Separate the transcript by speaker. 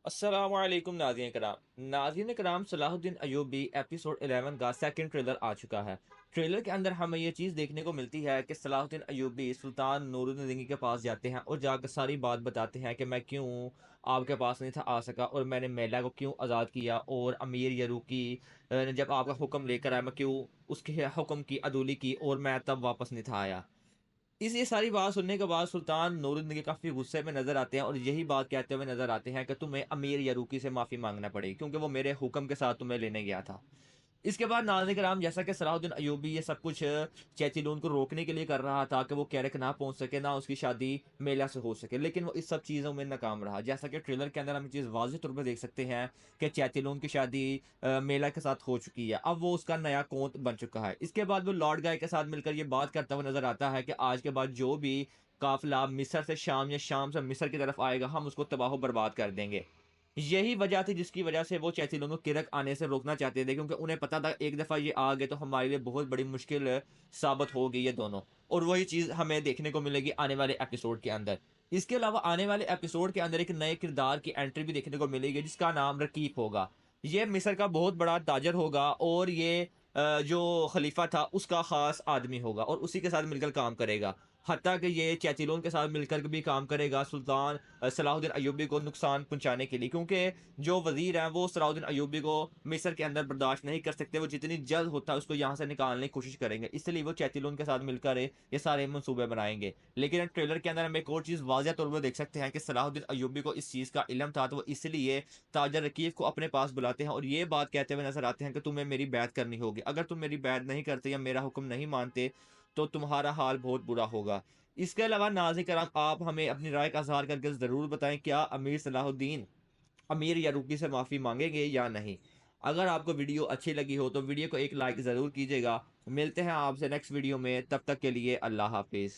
Speaker 1: अस्सलामुअलैकुम नाज़रीन कराम। नाज़रीन कराम, सलाहुद्दीन अय्यूबी एपिसोड 11 का सेकंड ट्रेलर आ चुका है। ट्रेलर के अंदर हमें ये चीज़ देखने को मिलती है कि सलाहुद्दीन अय्यूबी सुल्तान नूरुद्दीन के पास जाते हैं और जाकर सारी बात बताते हैं कि मैं क्यों आपके पास नहीं था आ सका और मैंने मेला को क्यों आज़ाद किया और अमीर यरूकी ने जब आपका हुक्म लेकर आया मैं क्यों उसके हुक्म की अदूली की और मैं तब वापस नहीं था आया। ये सारी बात सुनने के बाद सुल्तान नूरुद्दीन काफ़ी गुस्से में नज़र आते हैं और यही बात कहते हुए नज़र आते हैं कि तुम्हें अमीर यरूकी से माफ़ी माँगना पड़ेगी क्योंकि वो मेरे हुक्म के साथ तुम्हें लेने गया था। इसके बाद नाज़रीन कराम, जैसा कि सलाहुद्दीन अय्यूबी ये सब कुछ चैची-लून को रोकने के लिए कर रहा था कि वो कैरक ना पहुँच सके, ना उसकी शादी मेला से हो सके, लेकिन वो इस सब चीज़ों में नाकाम रहा। जैसा कि ट्रेलर के अंदर हम ये चीज़ वाज़ेह तौर पे देख सकते हैं कि चैची-लून की शादी मेला के साथ हो चुकी है। अब वो उसका नया कौंत बन चुका है। इसके बाद वो लॉर्ड गाय के साथ मिलकर ये बात करता हुआ नज़र आता है कि आज के बाद जो भी काफ़िला मिस्र से शाम या शाम से मिस्र की तरफ आएगा, हम उसको तबाह-ओ-बर्बाद कर देंगे। यही वजह थी जिसकी वजह से वो चैचिलों को किरक आने से रोकना चाहते थे, क्योंकि उन्हें पता था एक दफ़ा ये आ गए तो हमारे लिए बहुत बड़ी मुश्किल साबित होगी ये दोनों। और वही चीज़ हमें देखने को मिलेगी आने वाले एपिसोड के अंदर। इसके अलावा आने वाले एपिसोड के अंदर एक नए किरदार की एंट्री भी देखने को मिलेगी जिसका नाम रकीब होगा। ये मिस्र का बहुत बड़ा ताजर होगा और ये जो खलीफा था उसका ख़ास आदमी होगा और उसी के साथ मिलकर काम करेगा। हत्ता कि ये चैचिलोन के साथ मिलकर भी काम करेगा सुल्तान सलाहुद्दीन अय्यूबी को नुकसान पहुँचाने के लिए, क्योंकि जो वज़ीर हैं वो सलाहुद्दीन अय्यूबी को मिस्र के अंदर बर्दाश्त नहीं कर सकते। वो जितनी जल्द होता है उसको यहाँ से निकालने की कोशिश करेंगे। इसलिए वो चैचिलोन के साथ मिलकर ये सारे मंसूबे बनाएँगे। लेकिन ट्रेलर के अंदर हम एक और चीज़ वाज़ह तौर पर देख सकते हैं कि सलाहुद्दीन अय्यूबी को इस चीज़ का इल्म था, तो वो इसलिए ताजर रकीब को अपने पास बुलाते हैं और ये बात कहते हुए नज़र आते हैं कि तुम्हें मेरी बैत करनी होगी। अगर तुम मेरी बैत नहीं करते या मेरा हुक्म नहीं मानते, तो तुम्हारा हाल बहुत बुरा होगा। इसके अलावा नाज़रीन कराम, आप हमें अपनी राय का इज़हार करके ज़रूर बताएँ, क्या अमीर सलाहुद्दीन अमीर यारूकी से माफ़ी माँगेंगे या नहीं? अगर आपको वीडियो अच्छी लगी हो तो वीडियो को एक लाइक ज़रूर कीजिएगा। मिलते हैं आपसे नेक्स्ट वीडियो में, तब तक के लिए अल्लाह हाफ़िज़।